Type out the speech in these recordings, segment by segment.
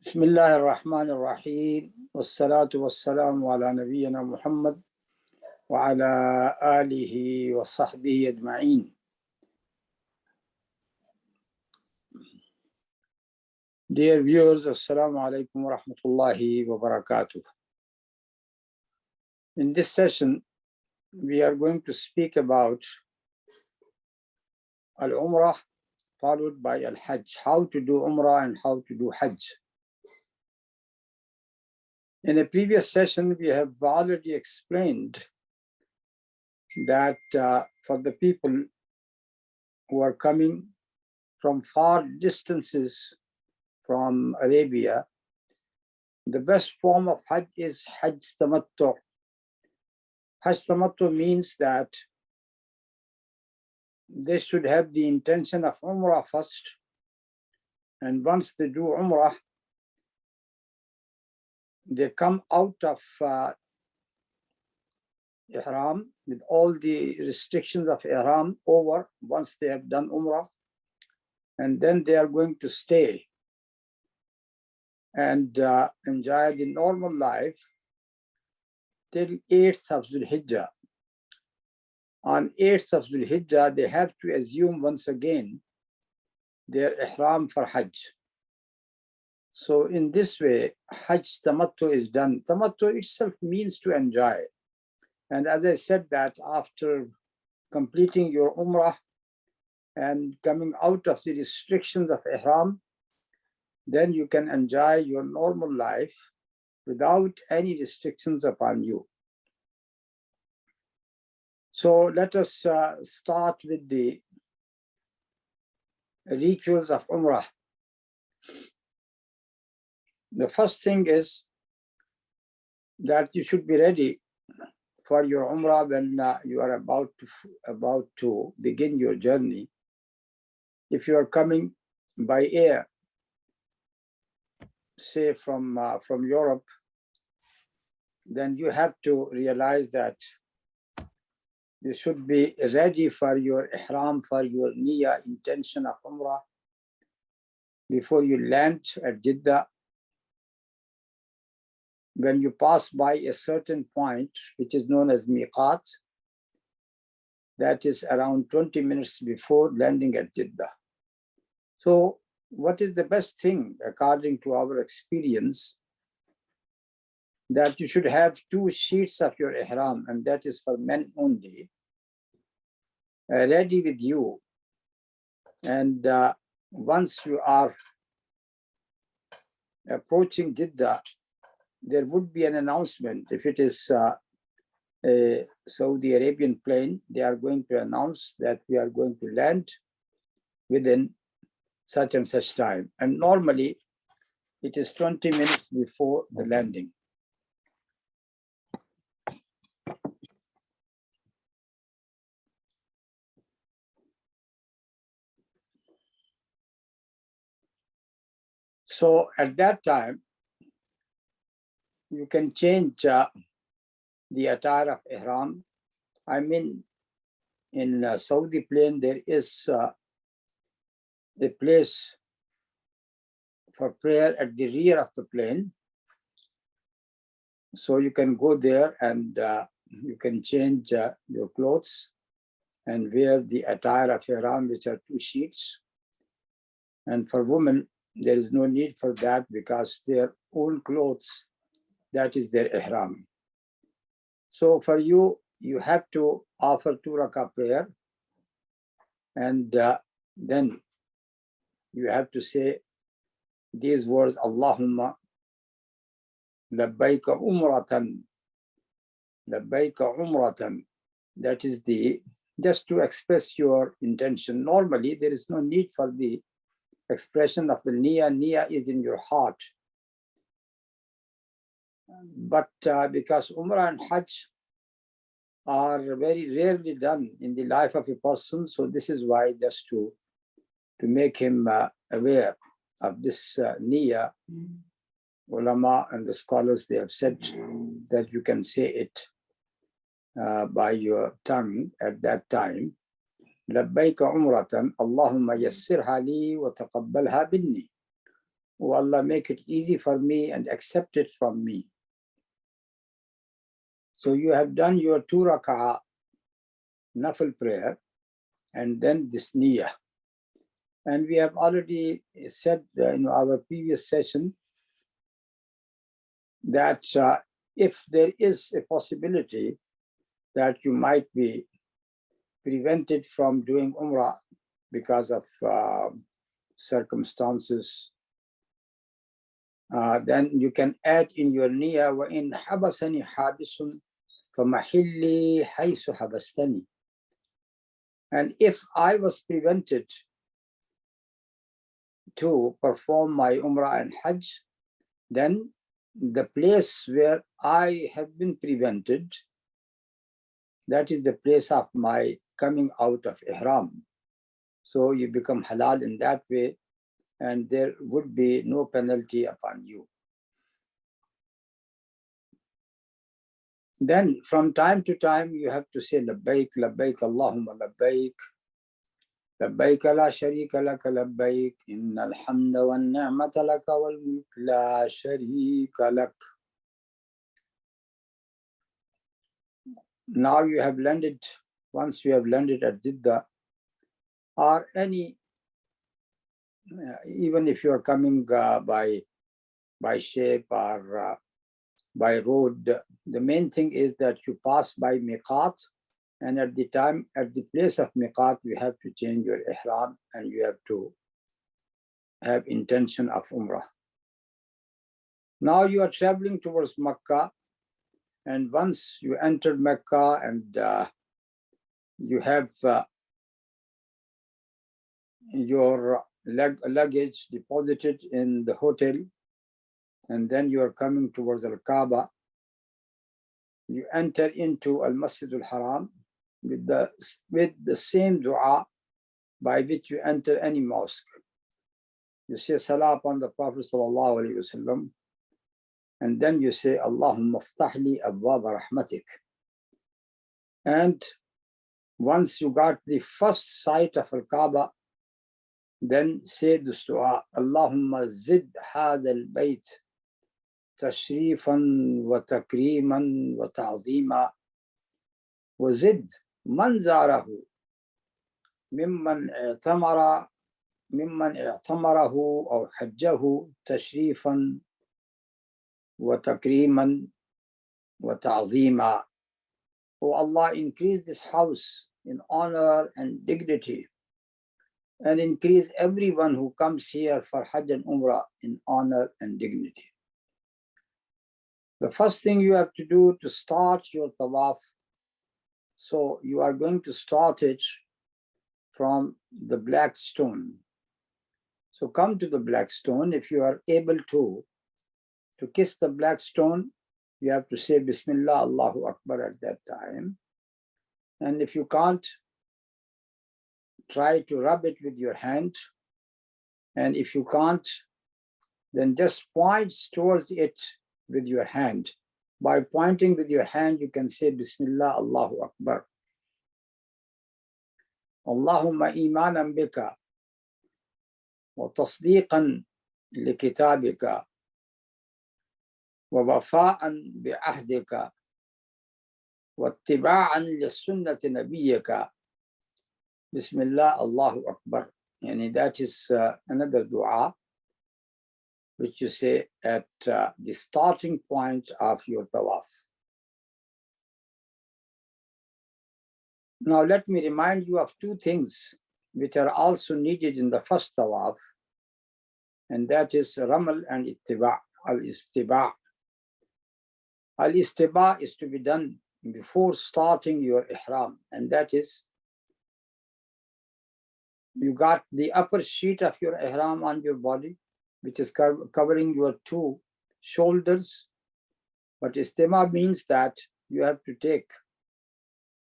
بسم الله الرحمن الرحيم والصلاة والسلام على نبينا محمد وعلى آله وصحبه أجمعين. Dear viewers, Assalamu alaikum wa rahmatullahi wa barakatuh. In this session, we are going to speak about Al-Umrah followed by Al-Hajj, how to do Umrah and how to do Hajj. In a previous session, we have already explained that for the people who are coming from far distances from Arabia, the best form of Hajj is Hajj Tamattu. Hajj Tamattu means that they should have the intention of Umrah first, and once they do Umrah, they come out of Ihram with all the restrictions of Ihram over once they have done Umrah, and then they are going to stay and enjoy the normal life till 8th of Dhul Hijjah. On 8th of Dhul Hijjah, they have to assume once again their Ihram for Hajj. So in this way, Hajj Tamattu is done. Tamattu itself means to enjoy. And as I said that after completing your Umrah and coming out of the restrictions of Ihram, then you can enjoy your normal life without any restrictions upon you. So let us start with the rituals of Umrah. The first thing is that you should be ready for your Umrah when you are about to begin your journey. If you are coming by air, say from Europe, then you have to realize that you should be ready for your Ihram, for your Niyyah, intention of Umrah, before you land at Jeddah. When you pass by a certain point, which is known as Miqat, that is around 20 minutes before landing at Jeddah. So what is the best thing, according to our experience, that you should have 2 sheets of your Ihram, and that is for men only, ready with you. And once you are approaching Jeddah, there would be an announcement. If it is a Saudi Arabian plane, they are going to announce that we are going to land within such and such time. And normally it is 20 minutes before the landing. So at that time, you can change the attire of Ihram. I mean, in Saudi plane, there is a place for prayer at the rear of the plane. So you can go there and you can change your clothes and wear the attire of Ihram, which are 2 sheets. And for women, there is no need for that because their own clothes, that is their Ihram. So for you, you have to offer 2 rakah prayer, and then you have to say these words, Allahumma labbaika umratan, labbaika umratan. That is just to express your intention. Normally, there is no need for the expression of the niyyah. Niyyah is in your heart. But because Umrah and Hajj are very rarely done in the life of a person, so this is why, just to make him aware of this niyyah, ulama and the scholars, they have said that you can say it by your tongue at that time. Labbaika umratan, Allahumma yassirha li wa taqabbalha binni. Oh Allah, make it easy for me and accept it from me. So you have done your 2 rak'ah nafil prayer and then this niyyah. And we have already said in our previous session that if there is a possibility that you might be prevented from doing Umrah because of circumstances, then you can add in your niyyah, وَإِنْ حَبَسَنِي حَابِسٌ فَمَحِلِّي حَيْثُ حَبَسْتَنِي. And if I was prevented to perform my Umrah and Hajj, then the place where I have been prevented, that is the place of my coming out of Ihram. So you become halal in that way, and there would be no penalty upon you. Then from time to time, you have to say, Labbaik, Labbaik, Allahumma Labbaik, Labbaik la sharika laka labbaik, innal hamda wan ni'mata laka wal mulk la sharika lak. Now you have landed, once you have landed at Jeddah, or any, even if you are coming by ship or by road, the main thing is that you pass by miqat, and at the place of miqat, you have to change your ihram and you have to have intention of Umrah. Now you are traveling towards Makkah, and once you enter Mecca and you have your luggage deposited in the hotel, and then you are coming towards Al-Kaaba, you enter into Al-Masjid Al-Haram with the same dua by which you enter any mosque. You say salah upon the Prophet sallallahu alaihi wasallam, and then you say Allahumma ftahli abwaba rahmatik. And once you got the first sight of Al-Kaaba, then say this dua, Allahumma zid hadha al-bayt tashrifan wa takriman wa ta'zima wa zid man zarahu mimman i'tamarahu aw hajjahu tashrifan wa takriman wa ta'zima. O Allah, increase this house in honor and dignity, and increase everyone who comes here for Hajj and Umrah in honor and dignity. The first thing you have to do to start your tawaf, so you are going to start it from the black stone. So come to the black stone. If you are able to kiss the black stone, you have to say Bismillah, Allahu Akbar at that time. And if you can't, try to rub it with your hand. And if you can't, then just point towards it with your hand. By pointing with your hand, you can say Bismillah, Allahu Akbar. Allahumma imanan bika wa tasdiqan li kitabika wa wafa'an bi ahdika wa ittiba'an li sunnati nabiyyika. Bismillah, Allahu Akbar. And that is another dua which you say at the starting point of your tawaf. Now let me remind you of two things which are also needed in the first tawaf, and that is ramal and ittiba', al-istiba'. Al-istiba' is to be done before starting your ihram, and that is, you got the upper sheet of your ihram on your body, which is covering your two shoulders. But istima means that you have to take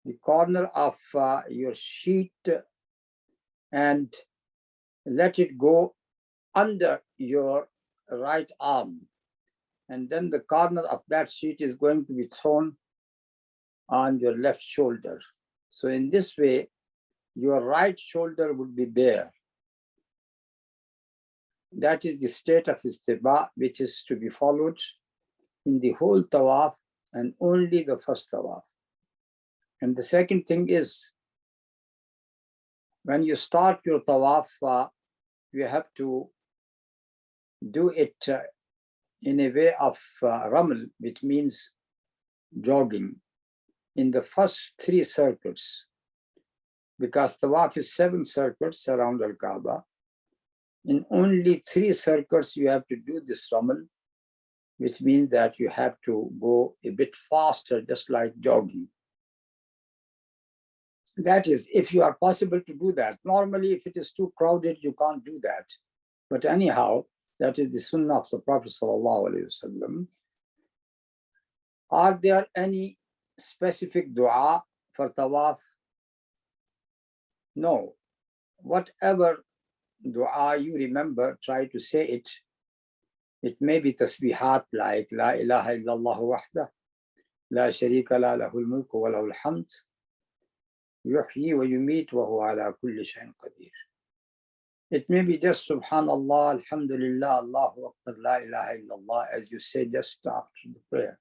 the corner of your sheet and let it go under your right arm. And then the corner of that sheet is going to be thrown on your left shoulder. So in this way, your right shoulder would be bare. That is the state of istiba, which is to be followed in the whole tawaf and only the first tawaf. And the second thing is, when you start your tawaf, you have to do it in a way of ramal, which means jogging, in the first 3 circles, because tawaf is 7 circles around Al-Kaaba. In only 3 circles, you have to do this ramal, which means that you have to go a bit faster, just like jogging. That is, if you are possible to do that. Normally, if it is too crowded, you can't do that. But anyhow, that is the sunnah of the Prophet ﷺ. Are there any specific dua for tawaf? No. Whatever dua you remember, try to say it. It may be tasbihat like La ilaha illallah wahdah, La sharika la lahul mulku wa lahul hamd, yuhyi wa yumit wa huwa ala kulli shay'in qadir. It may be just Subhanallah, Alhamdulillah, Allahu Akbar, La ilaha illallah, as you say just after the prayer.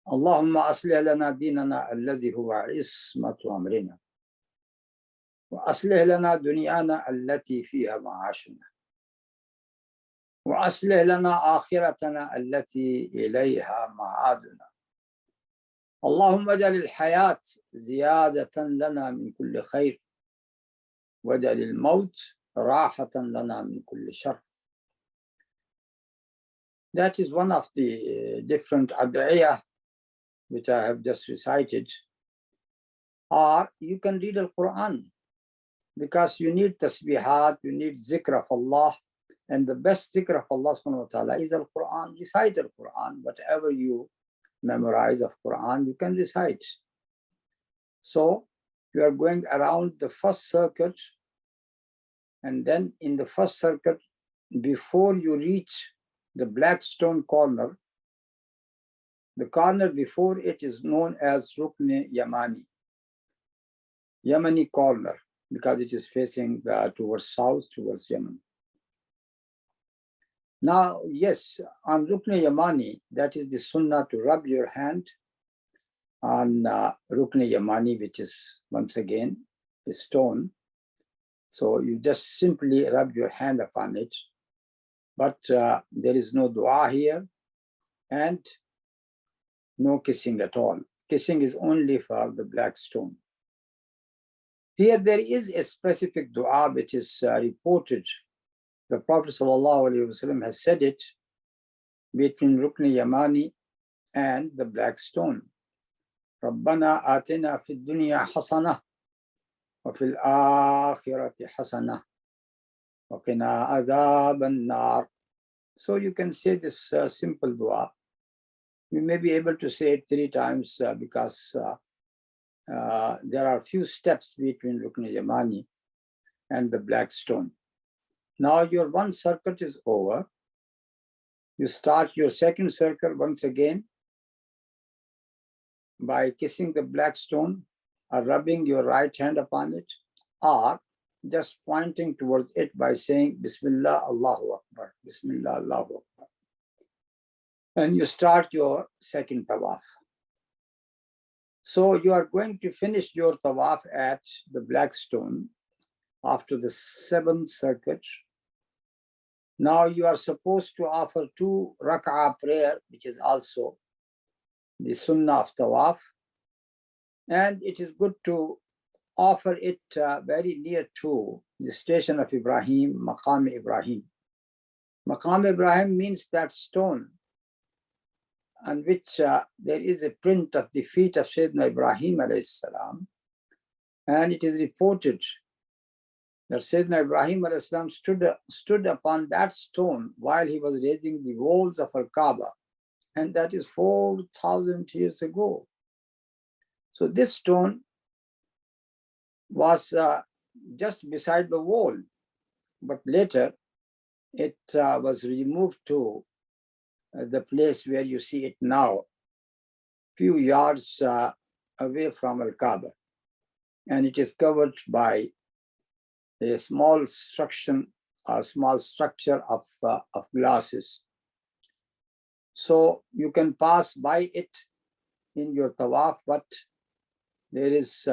Allahumma aslih lana dinana alladhi huwa ismatu amrina, wa aslih lana dunyana allati fiha ma'ashuna, wa aslih lana akhiratana allati ilayha ma'aduna. Allahumma jal al-hayat ziyadatan lana min kulli khair, wajal al-maut rahatan lana min kulli shar. That is one of the different ad'iyah which I have just recited. Or you can read Al-Quran, because you need tasbihat, you need zikr of Allah, and the best zikr of Allah subhanahu wa ta'ala is Al-Quran. Recite Al-Quran. Whatever you memorize of Quran, you can recite. So you are going around the first circuit, and then in the first circuit, before you reach the black stone corner, the corner before it is known as Rukn Yamani, Yemeni corner, because it is facing towards south, towards Yemen. Now, yes, on Rukn Yamani, that is the sunnah to rub your hand on Rukn Yamani, which is once again a stone. So you just simply rub your hand upon it, but there is no dua here and no kissing at all. Kissing is only for the black stone. Here there is a specific dua which is reported. The Prophet ﷺ has said it between Rukn Yamani and the black stone. رَبَّنَا آتِنَا فِي الدُّنْيَا حَسَنَةً وَفِي الْآخِرَةِ حَسَنَةً وَقِنَا عَذَابَ النَّارِ. So you can say this simple dua. You may be able to say it 3 times because there are few steps between Rukn Yamani and the black stone. Now your 1 circuit is over. You start your 2nd circle once again by kissing the black stone or rubbing your right hand upon it, or just pointing towards it by saying Bismillah Allahu Akbar, Bismillah Allahu Akbar. And you start your 2nd tawaf. So you are going to finish your tawaf at the black stone after the 7th circuit. Now you are supposed to offer 2 rak'ah prayer, which is also the sunnah of tawaf. And it is good to offer it very near to the station of Ibrahim, Maqam Ibrahim. Maqam Ibrahim means that stone on which there is a print of the feet of Sayyidina Ibrahim alayhi salam. And it is reported that Sayyidina Ibrahim alayhi salam stood upon that stone while he was raising the walls of Al-Kaaba. And that is 4,000 years ago. So this stone was just beside the wall, but later it was removed to the place where you see it now, few yards away from Al-Kaaba, and it is covered by a small structure of glasses. So you can pass by it in your tawaf, but there is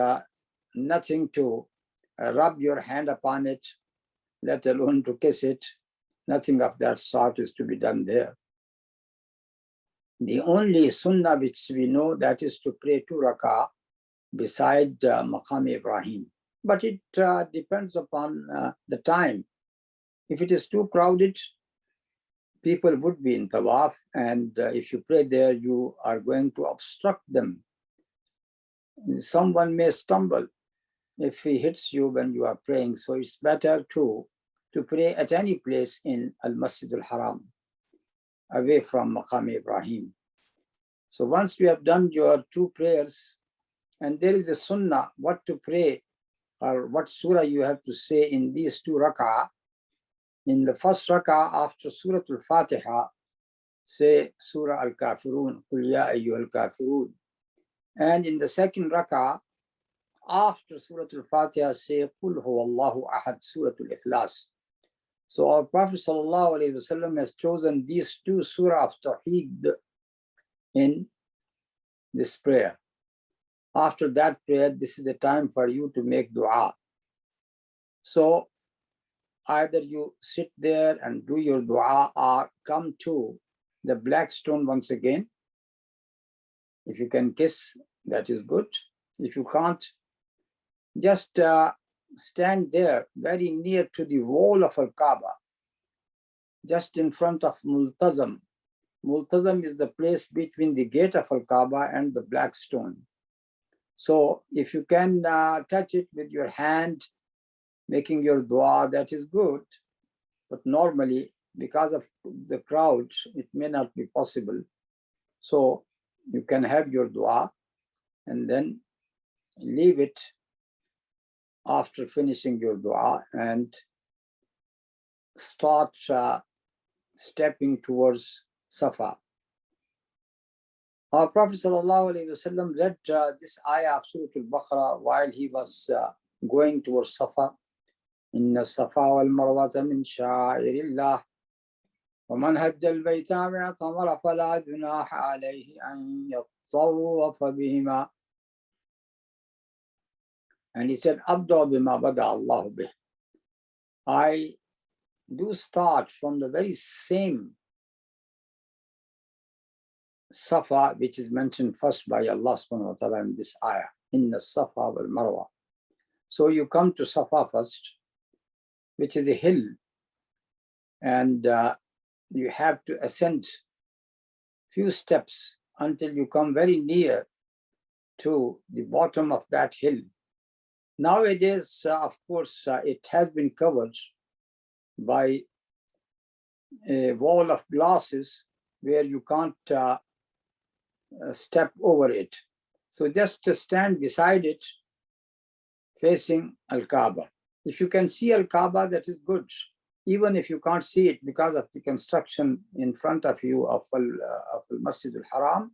nothing to rub your hand upon it, let alone to kiss it. Nothing of that sort is to be done there. The only sunnah which we know, that is to pray 2 rak'ah beside Maqam Ibrahim. But it depends upon the time. If it is too crowded, people would be in tawaf, and if you pray there, you are going to obstruct them. Someone may stumble if he hits you when you are praying. So it's better to pray at any place in Al-Masjid al-Haram, away from Maqam Ibrahim. So once you have done your 2 prayers, and there is a sunnah what to pray or what surah you have to say in these 2 rak'ah. In the first rak'ah after Surah Al-Fatiha, say Surah Al-Kafirun, Qul Ya Ayyuhal Kafirun. And in the second rak'ah after Surah Al-Fatiha, say Qul Huwallahu Ahad, Surah Al-Ikhlas. So our Prophet ﷺ has chosen these 2 surah of Tawheed in this prayer. After that prayer, this is the time for you to make dua. So either you sit there and do your dua, or come to the black stone once again. If you can kiss, that is good. If you can't, just stand there very near to the wall of Al-Kaaba, just in front of Multazam. Multazam is the place between the gate of Al-Kaaba and the black stone. So if you can touch it with your hand, making your dua, that is good. But normally, because of the crowd, it may not be possible. So you can have your dua and then leave it after finishing your dua and start stepping towards Safa. Our Prophet ﷺ read this ayah of Surah Al-Baqarah while he was going towards Safa. Inna Safa wal Marwata min sha'irillah. ومن هج البيت أو اعتمر فلا جناح عليه أن يطوف بهما. And he said, أبدأ بما بدأ الله به. I do start from the very same Safa which is mentioned first by Allah subhanahu wa ta'ala in this ayah. Inna Safa wal Marwa. So you come to Safa first, which is a hill, and you have to ascend few steps until you come very near to the bottom of that hill. Nowadays, of course, it has been covered by a wall of glasses where you can't step over it. So just stand beside it, facing Al-Kaaba. If you can see Al-Kaaba, that is good. Even if you can't see it because of the construction in front of you of Al-Masjid al-Haram,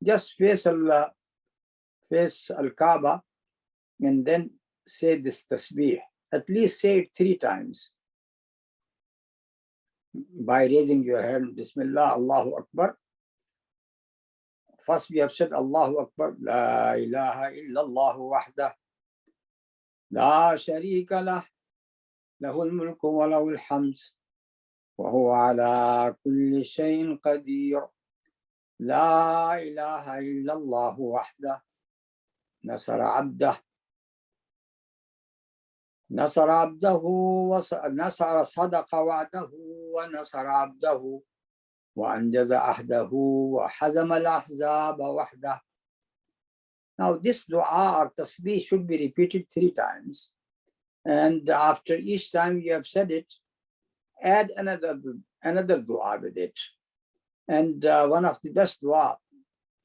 just face Al-Kaaba and then say this tasbih. At least say it 3 times by raising your hand. Bismillah, Allahu Akbar. First we have said Allahu Akbar, La ilaha illallah wahdah, La sharika lah, Lahul mulku wa lahul hamd, wa huwa ala kulli shay'in qadir, La ilaha illallah wahdah, Nasara abdah, Nasara abdahu, Nasara sadaqa wa'dahu, wa Nasara abdahu, وأنجز أحده وحزم الأحزاب وحده. Now this dua or tasbih should be repeated 3 times, and after each time you have said it, add another dua with it. And one of the best dua,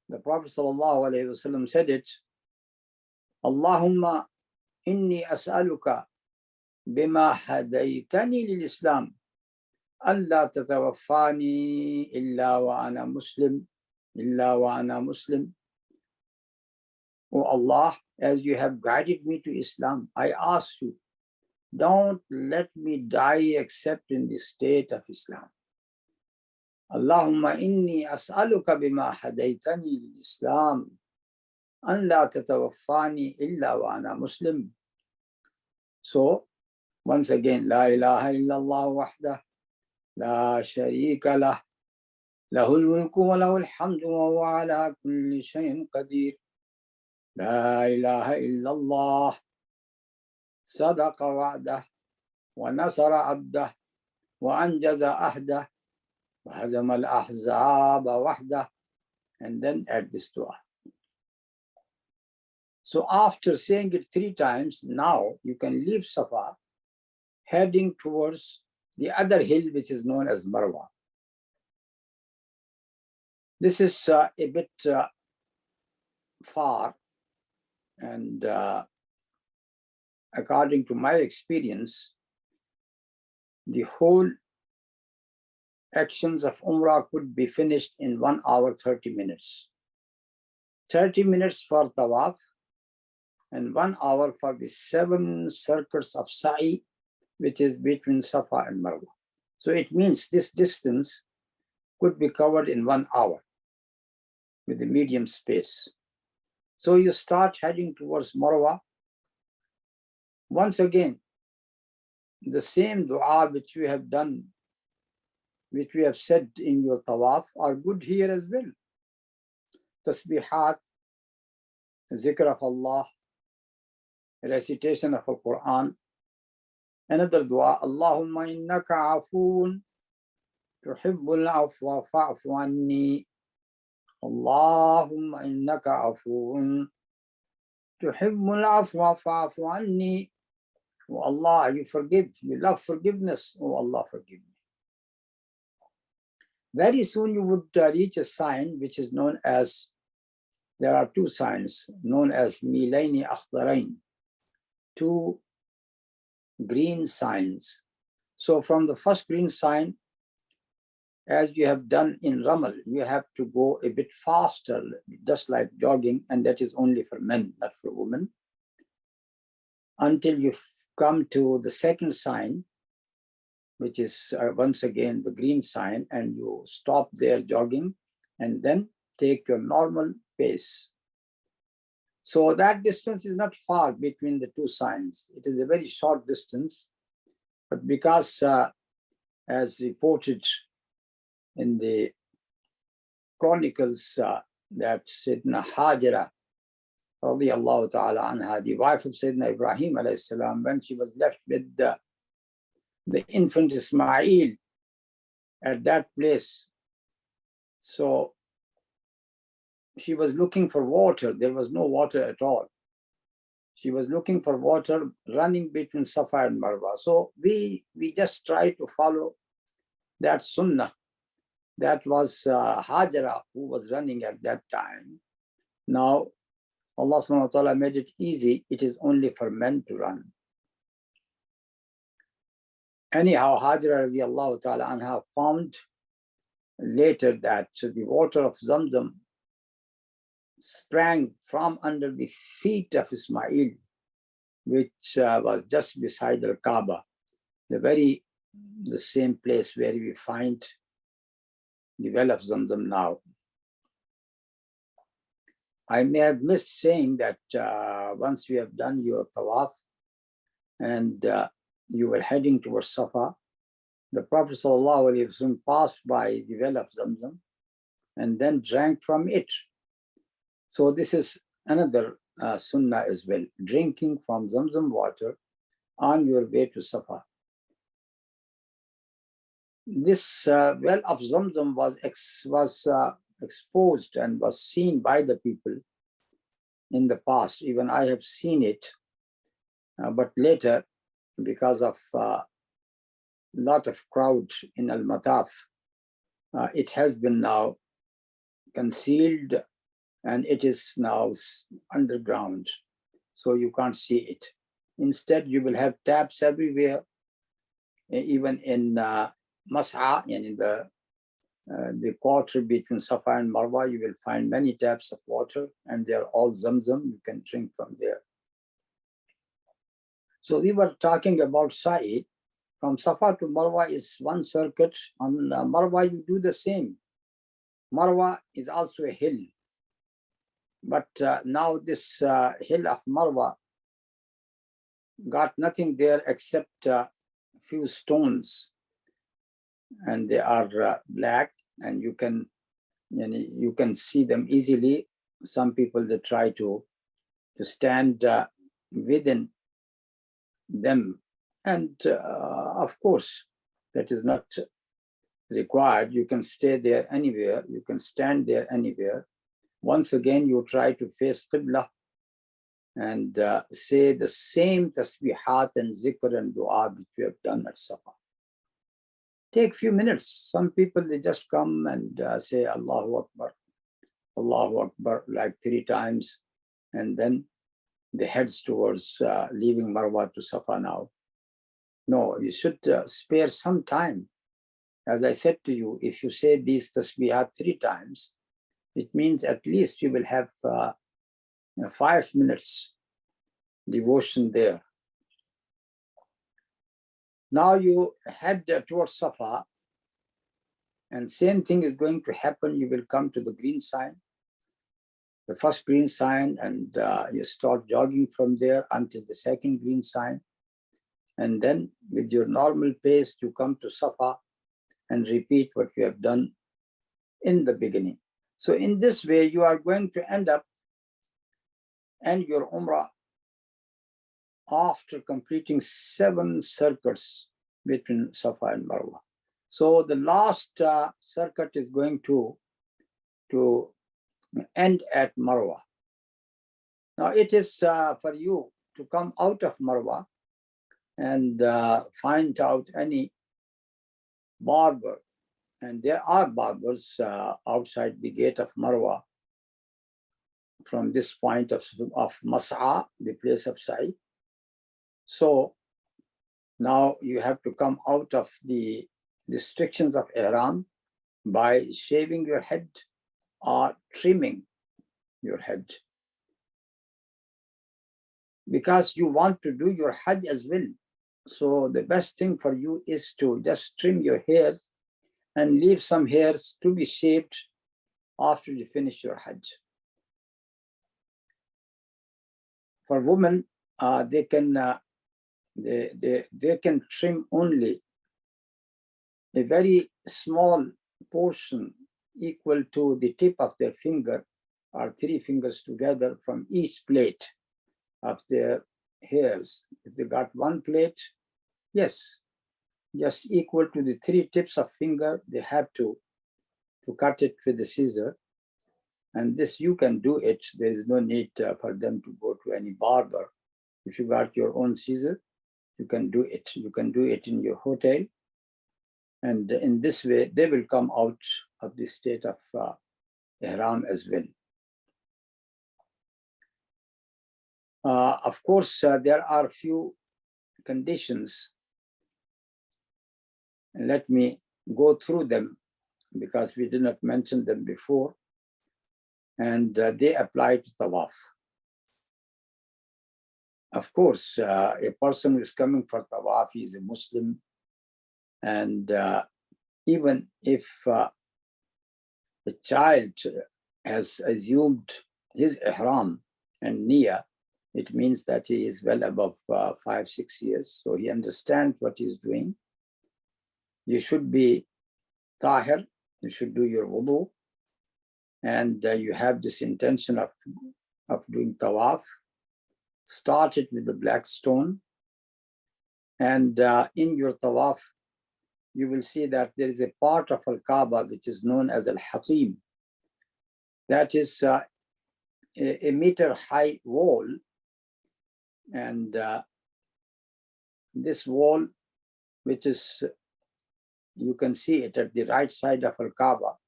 the Prophet ﷺ said it, Allahumma inni as'aluka bima hadaytani lil Islam, Allah tatawafani illa wa ana Muslim, illa wa ana Muslim. O Allah, as you have guided me to Islam, I ask you don't let me die except in the state of Islam. Allahumma inni as'aluka bima hadaytani lil-Islam an la tatawaffani illa wa ana Muslim. So, once again, La ilaha illallah wahdah, la sharika lah, lahul mulku wa lahul hamdu wa huwa ala kulli shay'in qadir. La ilaha illallah, sadaqa wa'dah, wa nasara abdah, wa anjaza ahdah, wa hazama al-ahzaba wahdah. And then add this dua. So after saying it 3 times, now you can leave Safa, heading towards the other hill, which is known as Marwa. This is a bit far, and according to my experience, the whole actions of Umrah could be finished in 1 hour 30 minutes. 30 minutes for Tawaf, and 1 hour for the 7 circuits of Sa'i, which is between Safa and Marwa. So it means this distance could be covered in 1 hour with a medium space. So you start heading towards Marwa. Once again, the same dua which we have done, which we have said in your tawaf, are good here as well. Tasbihat, zikr of Allah, recitation of the Quran. Another dua, Allahumma innaka afoon tuhibbul afwa fa'fu anni. Allahumma innaka afoon tuhibbul afwa fa'fu anni. Oh Allah, you forgive, you love forgiveness. Oh Allah, forgive me. Very soon you would reach a sign which is known as, there are 2 signs known as Milaini Akhdarain, 2 green signs. So from the first green sign, as you have done in Ramal, you have to go a bit faster, just like jogging, and that is only for men, not for women, until you come to the second sign, which is once again the green sign, and you stop there jogging and then take your normal pace. So that distance is not far between the 2 signs. It is a very short distance, but because as reported in the chronicles that Sayyidina Hajra radiyallahu ta'ala anha, the wife of Sayyidina Ibrahim alayhi salam, when she was left with the infant Ismail at that place, so she was looking for water. There was no water at all. She was looking for water, running between Safa and Marwa. So we just try to follow that sunnah. That was Hajra who was running at that time. Now Allah subhanahu wa ta'ala made it easy. It is only for men to run. Anyhow, Hajra radiallahu ta'ala anha found later that the water of Zamzam sprang from under the feet of Ismail, which was just beside Al-Kaaba, the same place where we find the well of Zamzam now. I may have missed saying that once you have done your tawaf and you were heading towards Safa, the Prophet ﷺ passed by the well of Zamzam and then drank from it. So this is another sunnah as well, drinking from Zamzam water on your way to Safa. This well of Zamzam was exposed and was seen by the people in the past. Even I have seen it, but later, because of lot of crowd in Al-Mataf, it has been now concealed and it is now underground, so you can't see it. Instead, you will have taps everywhere, even in Mas'a, and in the quarter between Safa and Marwa, you will find many taps of water, and they are all Zamzam. You can drink from there. So we were talking about Sa'i. From Safa to Marwa is one circuit. On Marwa, you do the same. Marwa is also a hill. But now this hill of Marwa got nothing there except a few stones. And they are black, and you can see them easily. Some people, they try to stand within them. And of course, that is not required. You can stay there anywhere. You can stand there anywhere. Once again, you try to face Qibla and say the same tasbihat and zikr and dua which we have done at Safa. Take few minutes. Some people, they just come and say Allahu Akbar like 3 times, and then they heads towards leaving Marwa to Safa now. No, you should spare some time. As I said to you, if you say these tasbihat 3 times, it means at least you will have 5 minutes devotion there. Now you head towards Safa, and same thing is going to happen. You will come to the green sign, the first green sign, and you start jogging from there until the second green sign. And then with your normal pace, you come to Safa and repeat what you have done in the beginning. So in this way, you are going to end up and your Umrah after completing 7 circuits between Safa and Marwa. So the last circuit is going to end at Marwa. Now it is for you to come out of Marwa and find out any barber. And there are barbers outside the gate of Marwa from this point of Mas'a, the place of Sa'i. So now you have to come out of the restrictions of Ihram by shaving your head or trimming your head, because you want to do your Hajj as well. So the best thing for you is to just trim your hairs and leave some hairs to be shaved after you finish your Hajj. For women, they can trim only a very small portion equal to the tip of their finger or 3 fingers together from each plate of their hairs. If they got 1 plate, yes, just equal to the 3 tips of finger, they have to cut it with the scissor. And this you can do it. There is no need for them to go to any barber. If you got your own scissor, you can do it. You can do it in your hotel. And in this way, they will come out of the state of Ihram as well. Of course, there are few conditions. Let me go through them because we did not mention them before. And they apply to Tawaf. Of course, a person who is coming for Tawaf, he is a Muslim. And even if a child has assumed his Ihram and Niyyah, it means that he is well above 5-6 years. So he understands what he's doing. You should be tahir, you should do your wudu, and you have this intention of doing tawaf. Start it with the black stone. And in your tawaf, you will see that there is a part of Al-Kaaba which is known as Al-Hatim. That is a meter-high wall. And this wall, which is, you can see it at the right side of Al-Kaaba,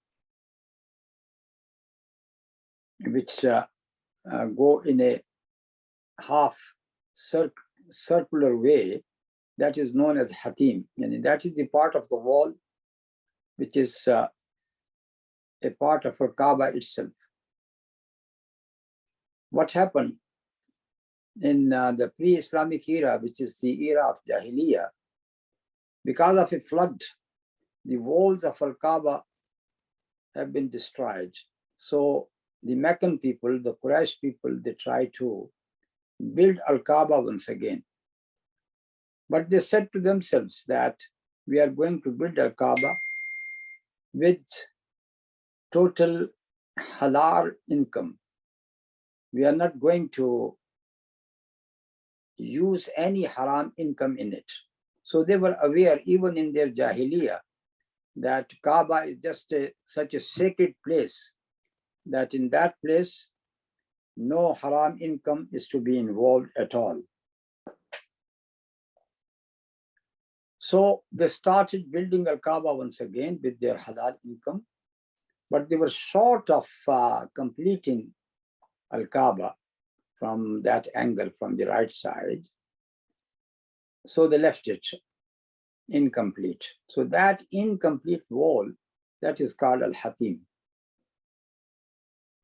which go in a half circular way, that is known as Hatim. And that is the part of the wall which is a part of Al-Kaaba itself. What happened? in the pre-Islamic era, which is the era of Jahiliyyah, because of a flood, the walls of Al-Kaaba have been destroyed. So the Meccan people, the Quraysh people, they try to build Al-Kaaba once again. But they said to themselves that we are going to build Al-Kaaba with total halal income. We are not going to use any haram income in it. So they were aware, even in their Jahiliyyah, that Kaaba is just such a sacred place that in that place, no haram income is to be involved at all. So they started building Al-Kaaba once again with their halal income, but they were short of completing Al-Kaaba from that angle, from the right side. So they left it incomplete. So that incomplete wall, that is called Al-Hatim.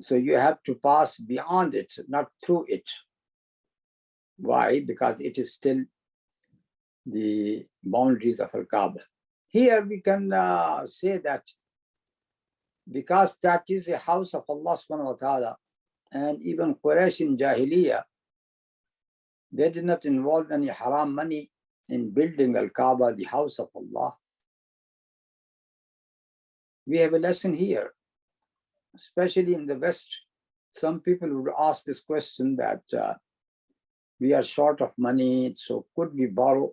So you have to pass beyond it, not through it. Why? Because it is still the boundaries of Al-Kaaba. Here we can say that because that is a house of Allah subhanahu wa ta'ala, and even Quraysh in Jahiliyyah, they did not involve any haram money in building Al-Kaaba, the house of Allah. We have a lesson here, especially in the West. Some people would ask this question that we are short of money, so could we borrow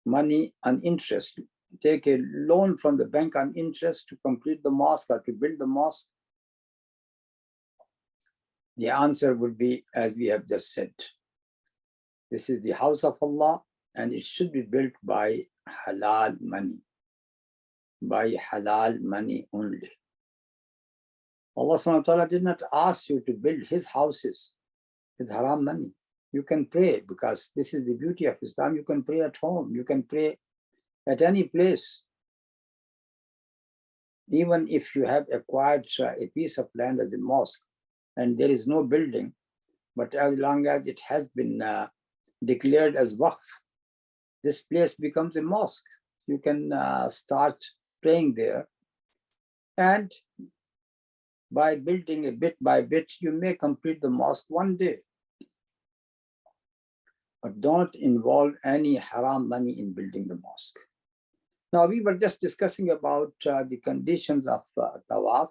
money on interest, take a loan from the bank on interest to complete the mosque or to build the mosque? The answer would be, as we have just said, this is the house of Allah and it should be built by halal money, only. Allah subhanahu wa ta'ala did not ask you to build his houses with haram money. You can pray, because this is the beauty of Islam. You can pray at home. You can pray at any place. Even if you have acquired a piece of land as a mosque and there is no building, but as long as it has been declared as waqf, this place becomes a mosque. You can start praying there. And by building a bit by bit, you may complete the mosque one day. But don't involve any haram money in building the mosque. Now, we were just discussing about the conditions of tawaf.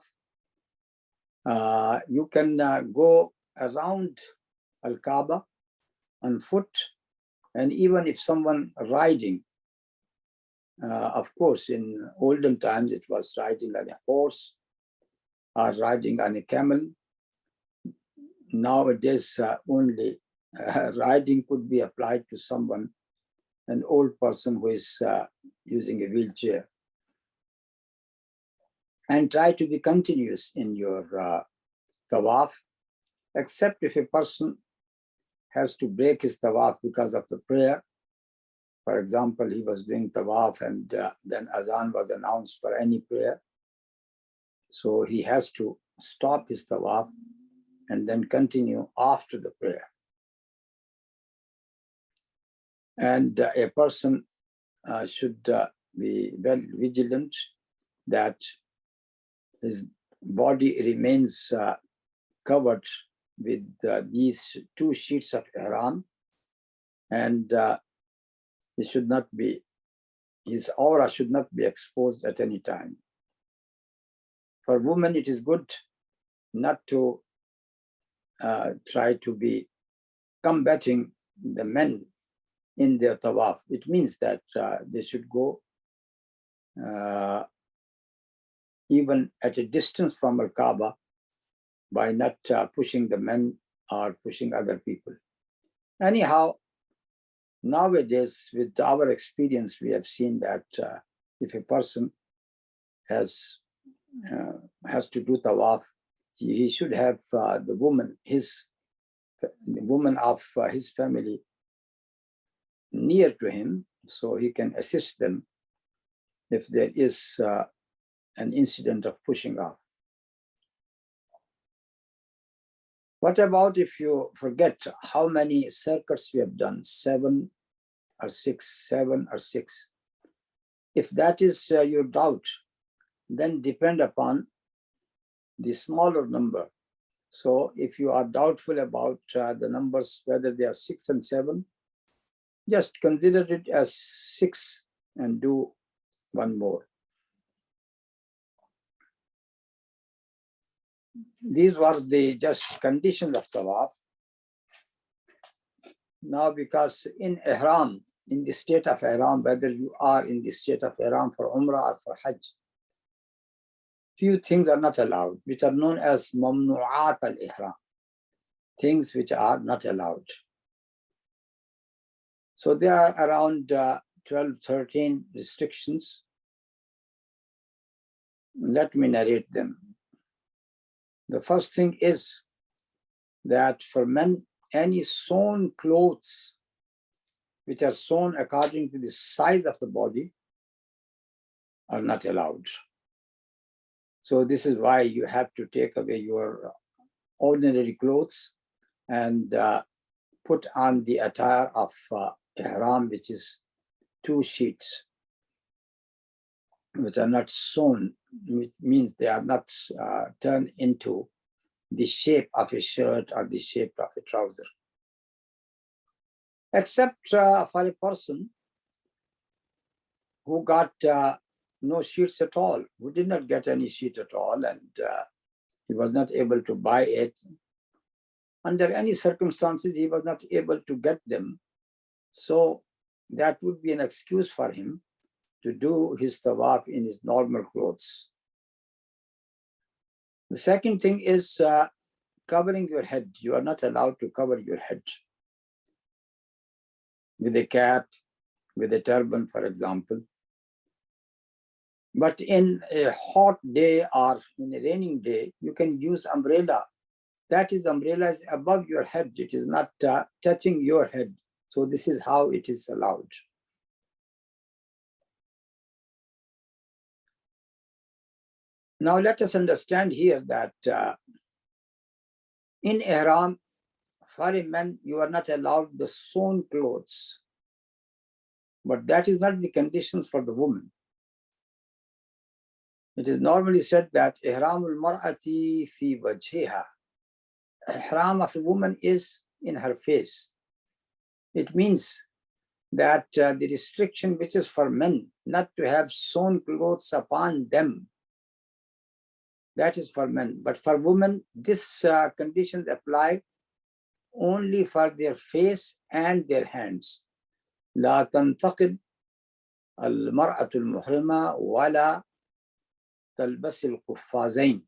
You can go around Al-Kaaba on foot, and even if someone riding, of course, in olden times, it was riding on a horse or riding on a camel. Nowadays, only riding could be applied to someone, an old person who is using a wheelchair. And try to be continuous in your tawaf, except if a person has to break his tawaf because of the prayer. For example, he was doing tawaf and then azan was announced for any prayer. So he has to stop his tawaf and then continue after the prayer. And a person should be well vigilant that his body remains covered with these two sheets of ihram, and he should not be, his aura should not be exposed at any time. For women, it is good not to try to be combating the men in their tawaf. It means that they should go even at a distance from Al-Kaaba by not pushing the men or pushing other people. Anyhow, nowadays, with our experience, we have seen that if a person has to do tawaf, he should have the woman of his family near to him, so he can assist them if there is an incident of pushing off. What about if you forget how many circuits we have done, 7 or 6, 7 or 6? If that is your doubt, then depend upon the smaller number. So if you are doubtful about the numbers, whether they are 6 and 7, just consider it as 6 and do one more. These were the just conditions of tawaf. Now, because in ihram, in the state of ihram, whether you are in the state of ihram for umrah or for hajj, few things are not allowed, which are known as mamnu'at al-ihram, things which are not allowed. So there are around 12, 13 restrictions. Let me narrate them. The first thing is that for men, any sewn clothes which are sewn according to the size of the body are not allowed. So this is why you have to take away your ordinary clothes and put on the attire of ihram, which is 2 sheets, which are not sewn, which means they are not turned into the shape of a shirt or the shape of a trouser. Except for a person who got no sheets at all, who did not get any sheet at all, and he was not able to buy it. Under any circumstances, he was not able to get them. So that would be an excuse for him to do his tawaf in his normal clothes. The second thing is covering your head. You are not allowed to cover your head with a cap, with a turban, for example. But in a hot day or in a raining day, you can use umbrella. That is, umbrella is above your head. It is not touching your head. So this is how it is allowed. Now let us understand here that in ihram, for a man, you are not allowed the sewn clothes. But that is not the conditions for the woman. It is normally said that ihramul mar'ati fi wajhiha. Ihram of a woman is in her face. It means that the restriction which is for men not to have sewn clothes upon them, that is for men. But for women, this conditions apply only for their face and their hands. لا تنتقب المرأة المحرمة ولا تلبس القفازين.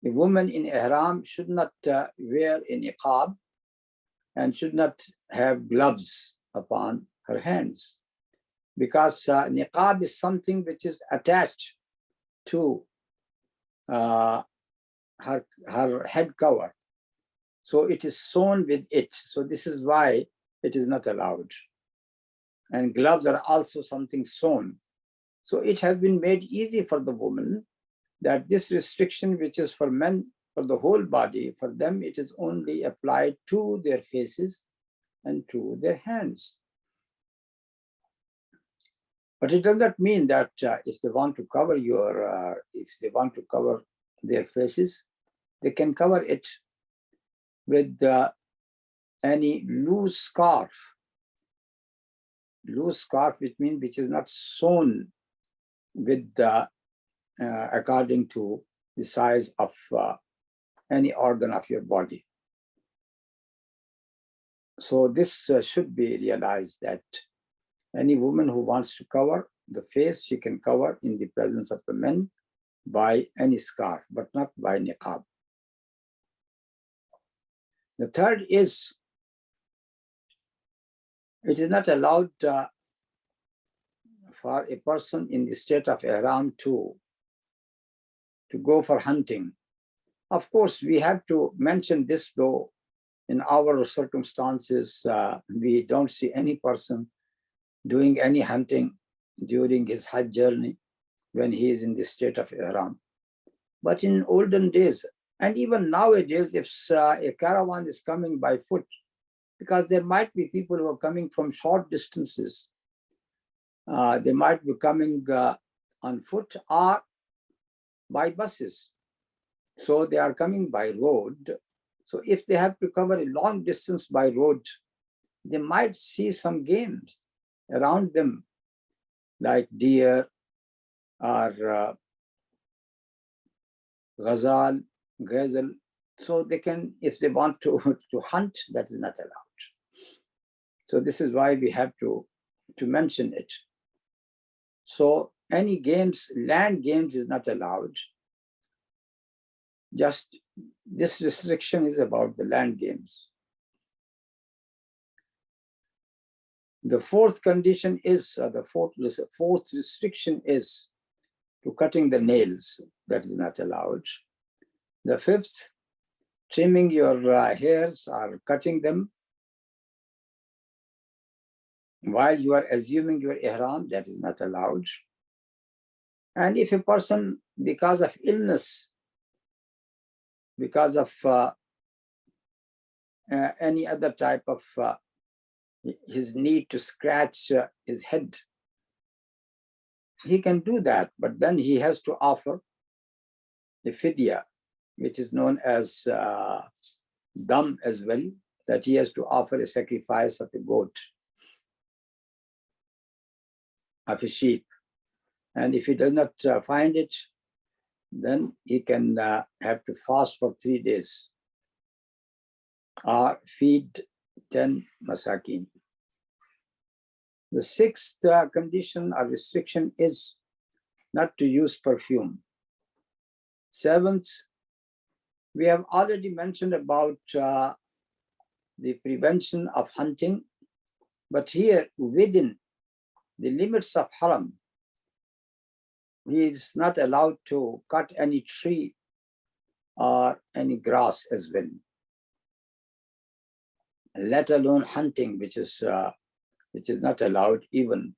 The woman in ihram should not wear a niqab and should not have gloves upon her hands, because niqab is something which is attached to her head cover. So it is sewn with it. So this is why it is not allowed. And gloves are also something sewn. So it has been made easy for the woman that this restriction, which is for men, for the whole body, for them it is only applied to their faces and to their hands. But it does not mean that if they want to cover their faces, they can cover it with any loose scarf. Loose scarf, which is not sewn with according to the size of any organ of your body. So this should be realized, that any woman who wants to cover the face, she can cover in the presence of the men by any scarf, but not by niqab. The third is, it is not allowed for a person in the state of ihram to go for hunting. Of course, we have to mention this, though in our circumstances, we don't see any person doing any hunting during his Hajj journey when he is in the state of ihram. But in olden days, And even nowadays, if a caravan is coming by foot, because there might be people who are coming from short distances, they might be coming on foot or by buses. So they are coming by road. So if they have to cover a long distance by road, they might see some games around them, like deer or gazelle. So they can, if they want to hunt, that is not allowed. So this is why we have to mention it. So any games, land games is not allowed. Just this restriction is about the land games. The fourth condition is, the fourth restriction is to cutting the nails. That is not allowed. The fifth, trimming your hairs or cutting them while you are assuming your ihram, that is not allowed. And if a person, because of illness, because of any other type of his need to scratch his head, he can do that, but then he has to offer the fidya, which is known as dam as well, that he has to offer a sacrifice of a goat, of a sheep. And if he does not find it, then he can have to fast for 3 days or feed 10 masakin. The sixth condition or restriction is not to use perfume. Seventh, we have already mentioned about the prevention of hunting, but here within the limits of haram, he is not allowed to cut any tree or any grass as well, let alone hunting, which is not allowed, even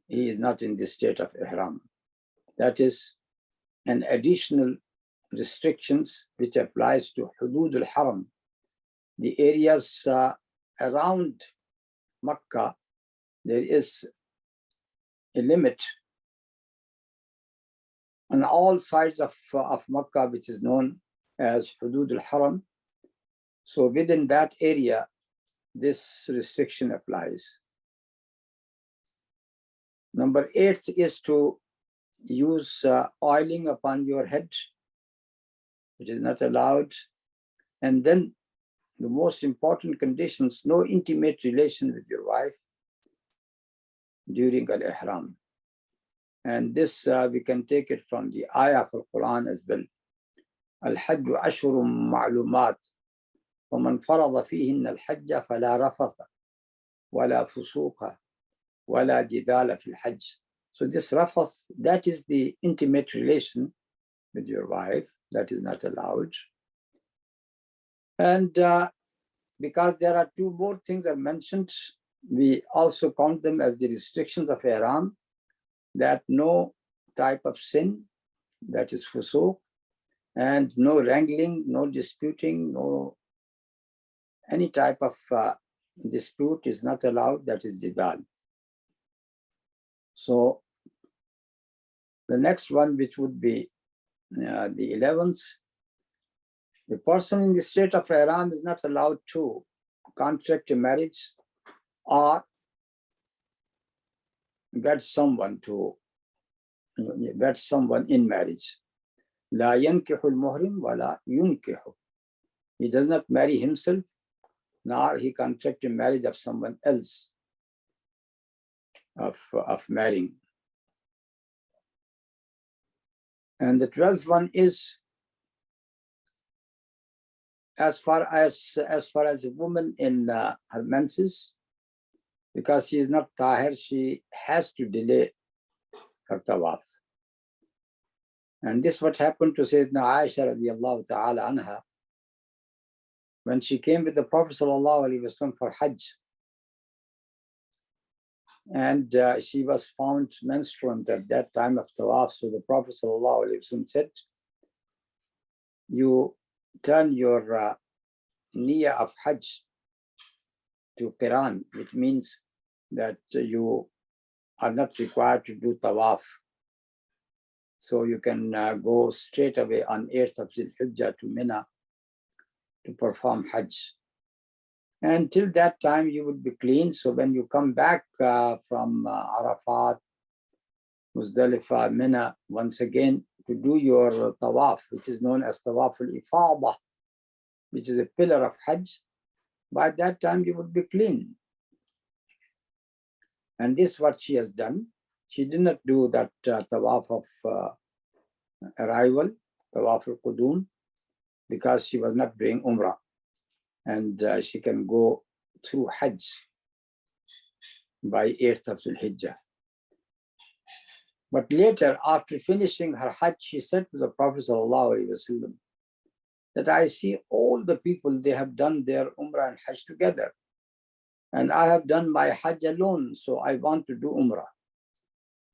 he is not in the state of ihram. That is an additional restrictions which applies to hudud al-haram, the areas around Makkah. There is a limit on all sides of Makkah, which is known as hudud al-haram. So within that area, this restriction applies. Number 8 is to use oiling upon your head, which is not allowed. And then the most important conditions, no intimate relation with your wife during al-ihram. And this we can take it from the ayah of al-Quran as well. Al-Hajj ashurun ma'lumat. وَمَنْ فَرَضَ فِيهِنَّ الْحَجَّ فَلَا رَفَثَ وَلَا فُسُوقَ وَلَا جِدَالَ فِي الْحَجِّ. So this rafath, that is the intimate relation with your wife, that is not allowed. And because there are 2 more things are mentioned, we also count them as the restrictions of ihram, that no type of sin, that is fusuq, and no wrangling, no disputing, no any type of dispute is not allowed, that is jidal. So the next one, which would be the 11th, the person in the state of ihram is not allowed to contract a marriage or get someone in marriage. La yankihul muhrim wa la yunkihu. He does not marry himself, nor he contract a marriage of someone else of marrying. And the 12th one is, as far as a woman in her menses, because she is not tahir, she has to delay her tawaf. And this what happened to Sayyidina Aisha radiallahu ta'ala anha when she came with the Prophet sallallahu alaihi wasallam for Hajj. And she was found menstruant at that time of tawaf. So the Prophet sallallahu alaihi wasallam said, you turn your niyyah of Hajj to Qiran, which means that you are not required to do tawaf. So you can go straight away on 8th of Dhul Hijjah to Mina to perform Hajj. And till that time, you would be clean. So when you come back from Arafat, Muzdalifah, Mina, once again to do your tawaf, which is known as Tawaf al-Ifadah, which is a pillar of Hajj, by that time you would be clean. And this is what she has done. She did not do that tawaf of arrival, tawaf al-Qudum, because she was not doing Umrah. And she can go through Hajj by 8th of Dhul Hijjah. But later, after finishing her Hajj, she said to the Prophet ﷺ that I see all the people, they have done their Umrah and Hajj together. And I have done my Hajj alone, so I want to do Umrah.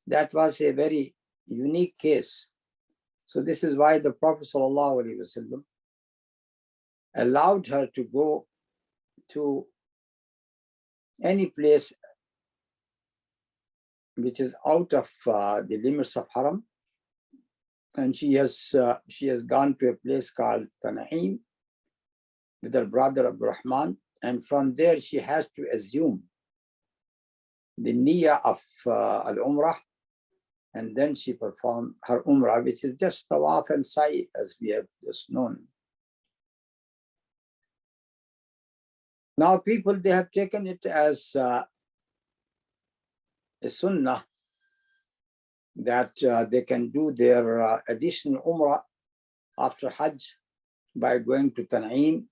That was a very unique case. So this is why the Prophet ﷺ allowed her to go to any place which is out of the limits of Haram. And she has gone to a place called Tan'im with her brother Abdurrahman. And from there, she has to assume the niyyah of al-Umrah. And then she performed her Umrah, which is just tawaf and sa'i, as we have just known. Now people, they have taken it as a sunnah that they can do their additional Umrah after Hajj by going to Tan'im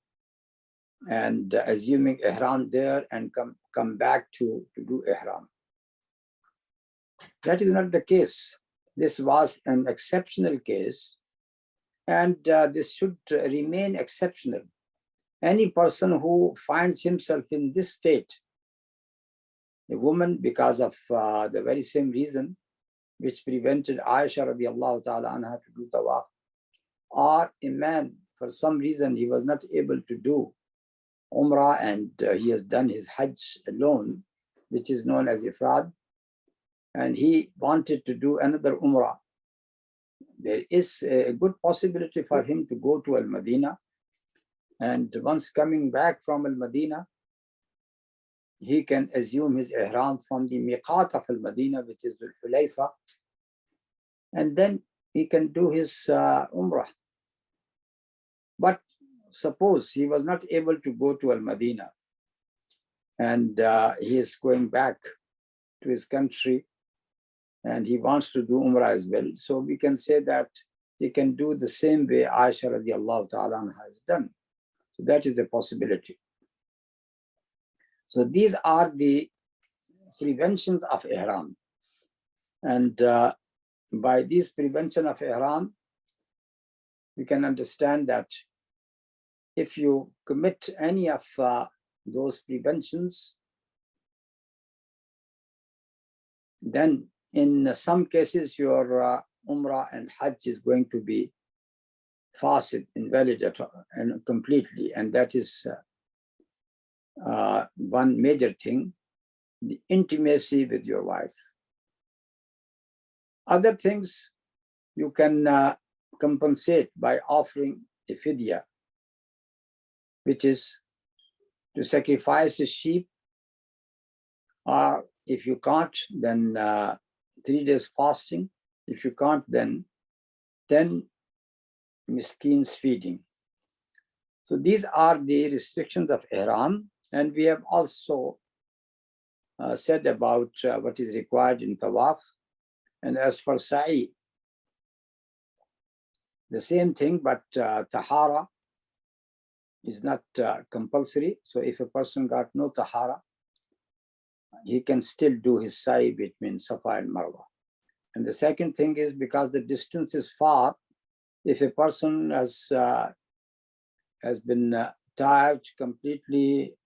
and assuming Ihram there and come back to do Ihram. That is not the case. This was an exceptional case, and this should remain exceptional. Any person who finds himself in this state, a woman, because of the very same reason which prevented Aisha radiallahu ta'ala anha to do tawaf, or a man, for some reason he was not able to do Umrah and he has done his Hajj alone, which is known as Ifrad, and he wanted to do another Umrah. There is a good possibility for him to go to Al-Madinah, and once coming back from Al-Madinah, he can assume his ihram from the miqat of Al-Madinah, which is Dhul Hulayfa, and then he can do his Umrah. But suppose he was not able to go to Al-Madinah and he is going back to his country and he wants to do Umrah as well. So we can say that he can do the same way Aisha radiallahu ta'ala anha has done. So that is a possibility. So these are the preventions of Ihram. And by this prevention of Ihram, we can understand that if you commit any of those preventions, then in some cases your Umrah and Hajj is going to be fasid, invalid and completely. And that is one major thing, the intimacy with your wife. Other things you can compensate by offering a fidya, which is to sacrifice a sheep, or if you can't, then 3 days fasting. If you can't, then 10 miskins feeding. So these are the restrictions of Ihram. And we have also said about what is required in Tawaf. And as for Sa'i, the same thing, but Tahara is not compulsory. So if a person got no Tahara, he can still do his Sa'i between Safa and Marwa. And the second thing is, because the distance is far, if a person has been tired completely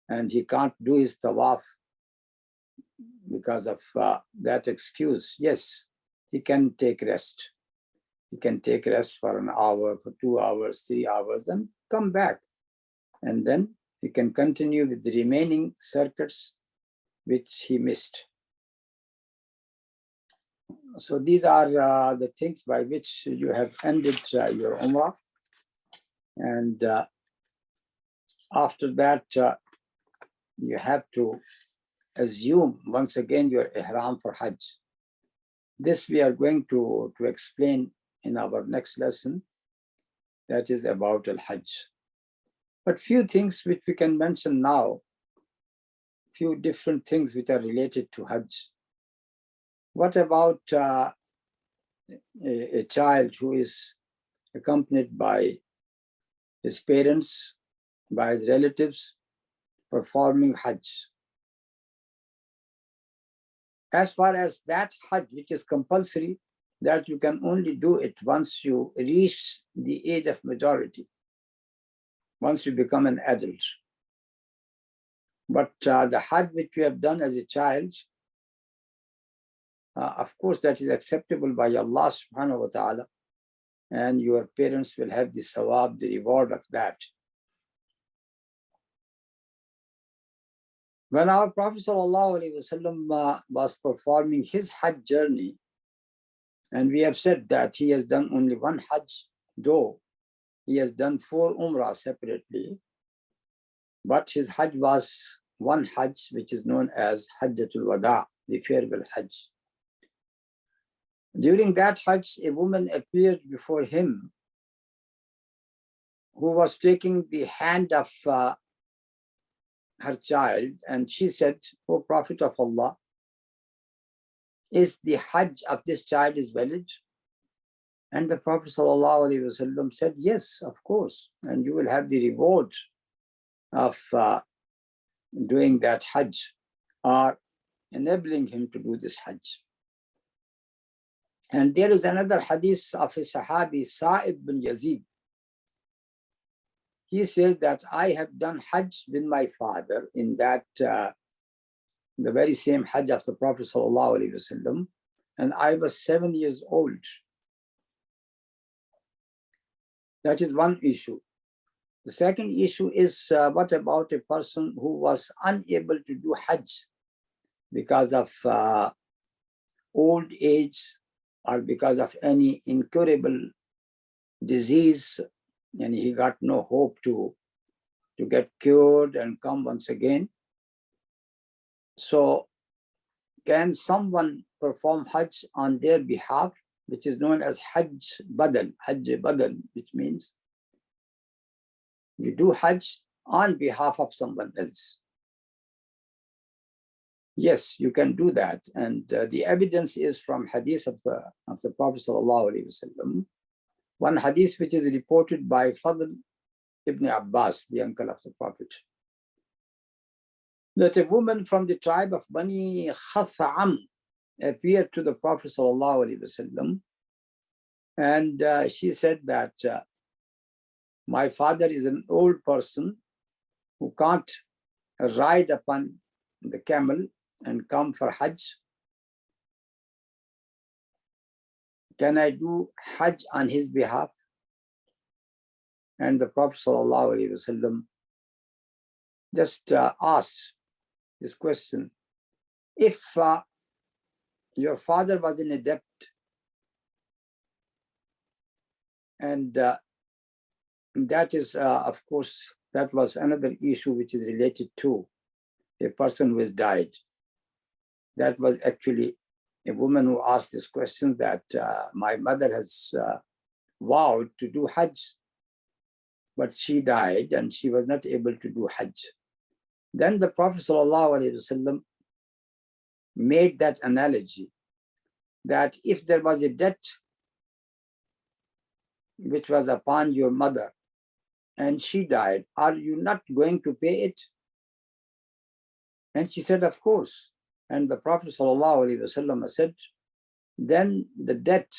and he can't do his Tawaf because of that excuse, yes, he can take rest. he can take rest for an hour, for 2 hours, 3 hours, then come back. And then he can continue with the remaining circuits which he missed. So these are the things by which you have ended your Umrah. And after that, you have to assume once again your ihram for Hajj. This we are going to explain in our next lesson, that is about Al-Hajj. But few things which we can mention now, few different things which are related to Hajj. What about a child who is accompanied by his parents, by his relatives, performing Hajj? As far as that Hajj, which is compulsory, that you can only do it once you reach the age of majority, once you become an adult. But the Hajj which you have done as a child, of course, that is acceptable by Allah subhanahu wa ta'ala, and your parents will have the sawab, the reward of that. When our Prophet ﷺ was performing his Hajj journey, and we have said that he has done only one Hajj, though he has done 4 Umrah separately, but his Hajj was one Hajj, which is known as Hajjatul Wada, the farewell Hajj. During that Hajj, a woman appeared before him who was taking the hand of her child, and she said, "O Prophet of Allah, is the Hajj of this child is valid?" And the Prophet ﷺ said, "Yes, of course, and you will have the reward of doing that Hajj, or enabling him to do this Hajj." And there is another hadith of a Sahabi, Sa'ib bin Yazid. He says that I have done Hajj with my father in that the very same Hajj of the Prophet ﷺ, and I was 7 years old. That is one issue. The second issue is what about a person who was unable to do Hajj because of old age or because of any incurable disease, and he got no hope to get cured and come once again. So can someone perform Hajj on their behalf, which is known as Hajj Badal, which means you do Hajj on behalf of someone else? Yes, you can do that. And the evidence is from hadith of the Prophet ﷺ. One hadith which is reported by Fadl ibn Abbas, the uncle of the Prophet, that a woman from the tribe of Bani Khatha'am appeared to the Prophet ﷺ, and she said that my father is an old person who can't ride upon the camel and come for Hajj. Can I do Hajj on his behalf? And the Prophet ﷺ just asked this question: if your father was in a debt, and that is, of course, that was another issue which is related to a person who has died. That was actually a woman who asked this question, that my mother has vowed to do Hajj, but she died and she was not able to do Hajj. Then the Prophet ﷺ made that analogy that if there was a debt which was upon your mother and she died, are you not going to pay it? And she said, of course. And the Prophet ﷺ said, then the debt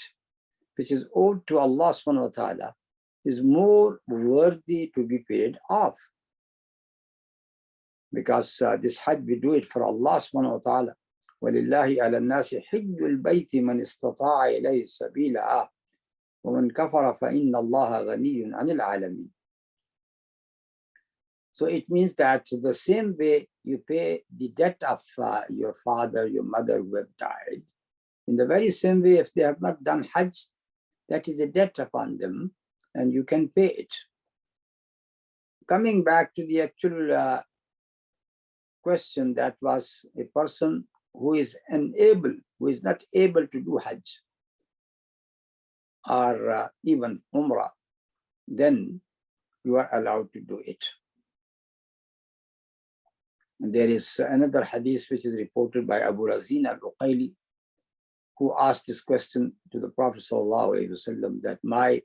which is owed to Allah subhanahu wa ta'ala is more worthy to be paid off. Because this Hajj, we do it for Allah subhanahu wa ta'ala. وَلِلَّهِ عَلَى النَّاسِ حِجُّ الْبَيْتِ مَنِ اسْتَطَاعَ إِلَيْهِ سَبِيلًا. وَمَنْ كَفَرَ فَإِنَّ اللَّهَ غَنِيٌّ عَنِ الْعَالَمِينَ. So it means that the same way you pay the debt of your father, your mother who have died, in the very same way, if they have not done Hajj, that is a debt upon them, and you can pay it. Coming back to the actual question, that was a person who is unable, who is not able to do Hajj or even Umrah, then you are allowed to do it. And there is another hadith which is reported by Abu Razin al-Uqayli, who asked this question to the Prophet ﷺ, that my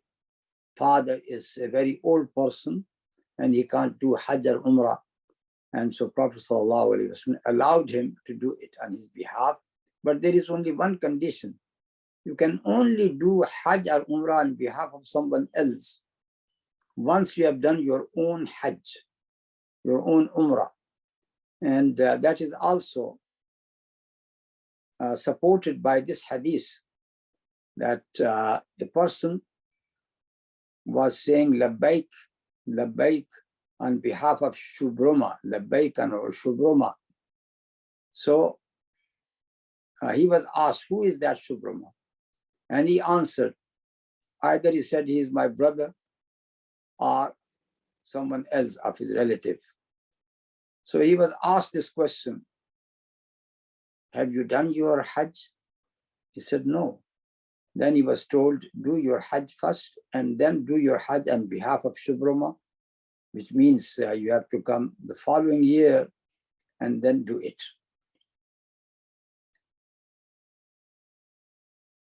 father is a very old person and he can't do Hajj or Umrah. And so Prophet ﷺ allowed him to do it on his behalf. But there is only one condition. You can only do Hajj or Umrah on behalf of someone else once you have done your own Hajj, your own Umrah. And that is also supported by this hadith, that a person was saying labbaik, labbaik on behalf of Shubruma, labbaik and Shubruma. So he was asked, who is that Shubruma? And he answered, either he said he is my brother or someone else of his relative. So he was asked this question, have you done your Hajj? He said, no. Then he was told, do your Hajj first and then do your Hajj on behalf of Shubruma, which means you have to come the following year and then do it.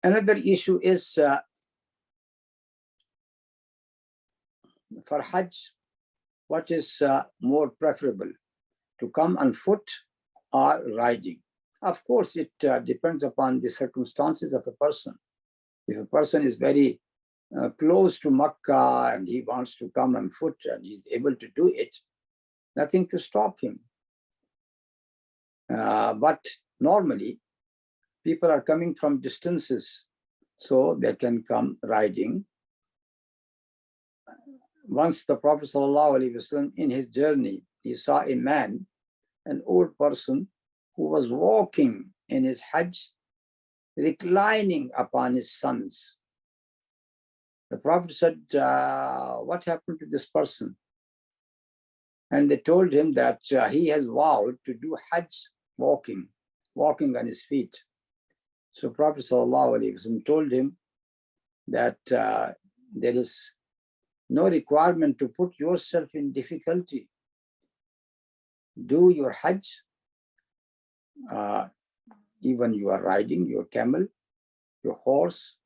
Another issue is for Hajj, what is more preferable, to come on foot or riding? Of course, it depends upon the circumstances of a person. If a person is very close to Makkah and he wants to come on foot and he's able to do it, nothing to stop him. But normally, people are coming from distances, so they can come riding. Once the Prophet ﷺ, in his journey, he saw a man, an old person, who was walking in his Hajj, reclining upon his sons. The Prophet said, what happened to this person? And they told him that he has vowed to do Hajj walking on his feet. So Prophet ﷺ told him that there is no requirement to put yourself in difficulty. Do your Hajj, even you are riding your camel, your horse,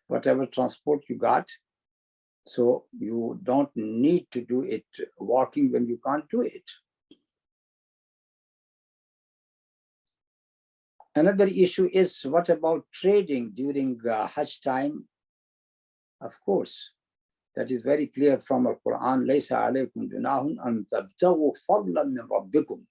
whatever transport you got. So you don't need to do it walking when you can't do it. Another issue is, what about trading during Hajj time? Of course, that is very clear from the Quran. لَيْسَ عَلَيْكُمْ جُنَاحٌ أَن تَبْتَغُوا فَضْلًا مِنْ رَبِّكُمْ.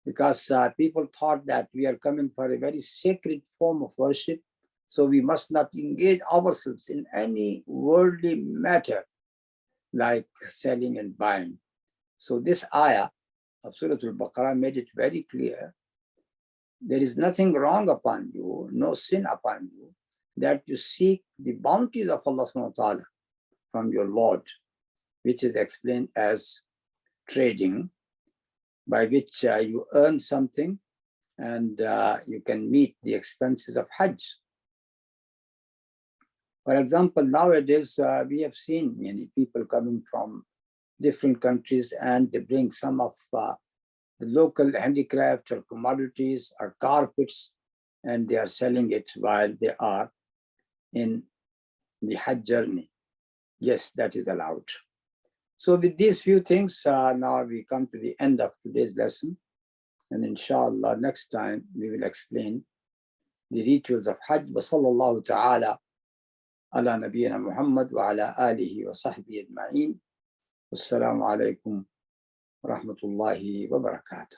Because people thought that we are coming for a very sacred form of worship, so we must not engage ourselves in any worldly matter like selling and buying. So this ayah of Surah Al-Baqarah made it very clear. There is nothing wrong upon you, no sin upon you, that you seek the bounties of Allah subhanahu wa ta'ala from your Lord, which is explained as trading, by which you earn something and you can meet the expenses of Hajj. For example, nowadays we have seen many people coming from different countries and they bring some of the local handicraft or commodities or carpets, and they are selling it while they are in the Hajj journey. Yes, that is allowed. So with these few things, now we come to the end of today's lesson. And inshallah, next time we will explain the rituals of Hajj. Wa sallallahu ta'ala ala nabiyyina Muhammad wa ala alihi wa sahbihi ajma'in. Wassalamu alaikum wa rahmatullahi wa barakatuh.